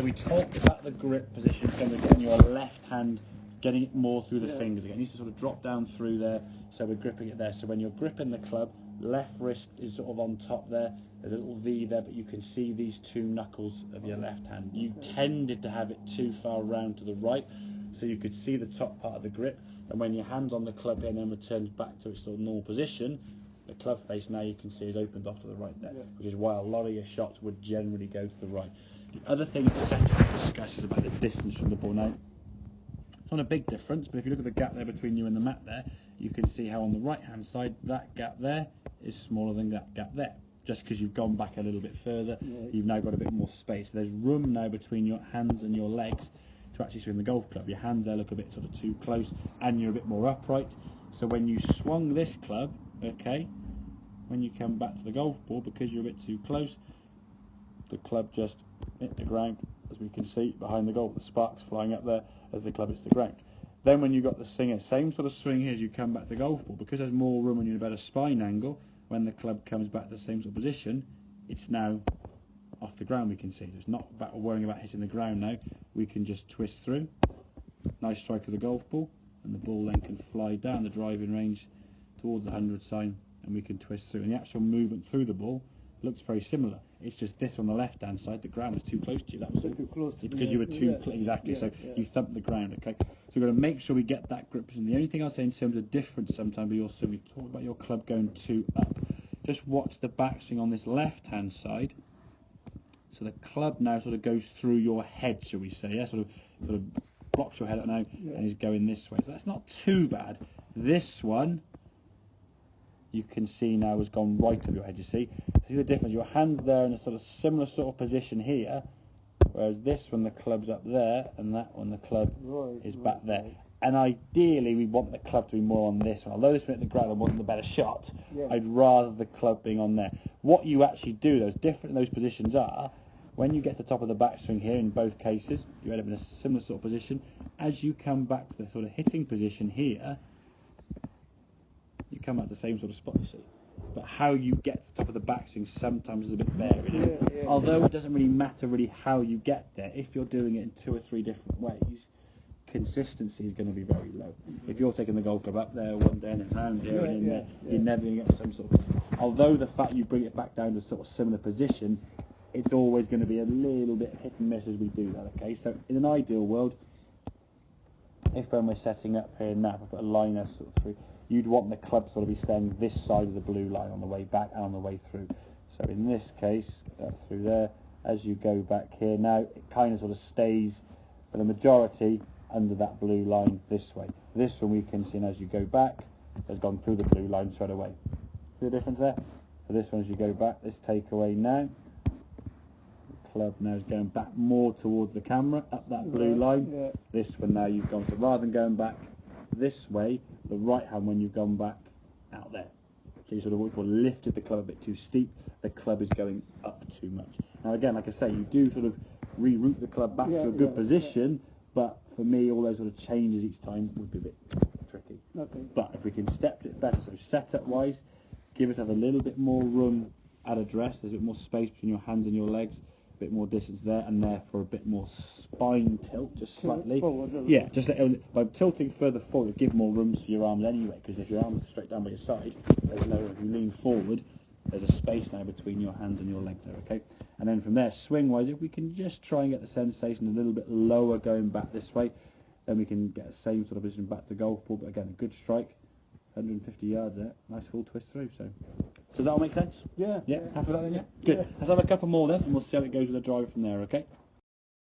So we talked about the grip position, so we're getting your left hand, getting it more through the fingers again. It needs to sort of drop down through there, so we're gripping it there. So when you're gripping the club, left wrist is sort of on top there. There's a little V there, but you can see these two knuckles of your left hand. You tended to have it too far round to the right, so you could see the top part of the grip. And when your hand's on the club here and then returns back to its sort of normal position, the club face now you can see is opened off to the right there, which is why a lot of your shots would generally go to the right. The other thing it's set to discuss is about the distance from the ball. Now, it's not a big difference, but if you look at the gap there between you and the mat there, you can see how on the right hand side that gap there is smaller than that gap there. Just because you've gone back a little bit further, you've now got a bit more space. There's room now between your hands and your legs to actually swing the golf club. Your hands there look a bit sort of too close, and you're a bit more upright. So when you swung this club, okay, when you come back to the golf ball, because you're a bit too close, the club just hit the ground, as we can see behind the golf, the sparks flying up there as the club hits the ground. Then when you've got the same sort of swing here as you come back to the golf ball, because there's more room and you're in a better spine angle, when the club comes back to the same sort of position, it's now off the ground, we can see. It's not about worrying about hitting the ground now. We can just twist through. Nice strike of the golf ball, and the ball then can fly down the driving range towards the 100 sign, and we can twist through. And the actual movement through the ball looks very similar. It's just this on the left hand side, the ground was too close to you. That was too close to because you were too exactly. So you thumped the ground. Okay. So we've got to make sure we get that grip. And the only thing I'll say in terms of difference sometimes, we talk about your club going too up. Just watch the backswing on this left hand side. So the club now sort of goes through your head, shall we say? Yeah, sort of blocks your head out now and is going this way. So that's not too bad. This one, you can see now has gone right of your head. You see the difference. Your hand's there in a sort of similar sort of position here, whereas this one the club's up there, and that one the club is back there. And ideally, we want the club to be more on this one. Although this one at the ground I want the better shot, I'd rather the club being on there. What you actually do, those different those positions are, when you get to the top of the backswing here, in both cases, you end up in a similar sort of position. As you come back to the sort of hitting position here, you come at the same sort of spot, you see. But how you get to the top of the backswing sometimes is a bit varied. Although it doesn't really matter how you get there, if you're doing it in 2 or 3 different ways, consistency is going to be very low. If you're taking the golf club up there one day and down here and in there, you're never going to get some sort of... Although the fact you bring it back down to a sort of similar position, it's always going to be a little bit hit and miss as we do that, okay? So in an ideal world, if when we're setting up here now, if I put a liner sort of through, you'd want the club sort of be staying this side of the blue line on the way back and on the way through. So in this case, through there, as you go back here, now it kind of sort of stays for the majority under that blue line this way. This one we can see, and as you go back, has gone through the blue line straight away. See the difference there? So this one, as you go back, this takeaway now, the club now is going back more towards the camera, up that blue line. This one now you've gone, so rather than going back this way, the right hand when you've gone back out there. So you sort of what we call lifted the club a bit too steep, the club is going up too much. Now again, like I say, you do sort of reroute the club back to a good position, but for me, all those sort of changes each time would be a bit tricky. But if we can step it better, so setup-wise, give yourself a little bit more room at address. There's a bit more space between your hands and your legs, a bit more distance there, and therefore a bit more spine tilt, just slightly. Just by tilting further forward, give more room for your arms anyway, because if your arms are straight down by your side, there's no, if you lean forward, there's a space now between your hands and your legs there, okay? And then from there, swing-wise, if we can just try and get the sensation a little bit lower going back this way, then we can get the same sort of position back to the golf ball. But again, a good strike, 150 yards there, nice full twist through. So does that all make sense? Yeah. Happy with that then, yeah? Good. Let's have a couple more then, and we'll see how it goes with the driver from there, okay?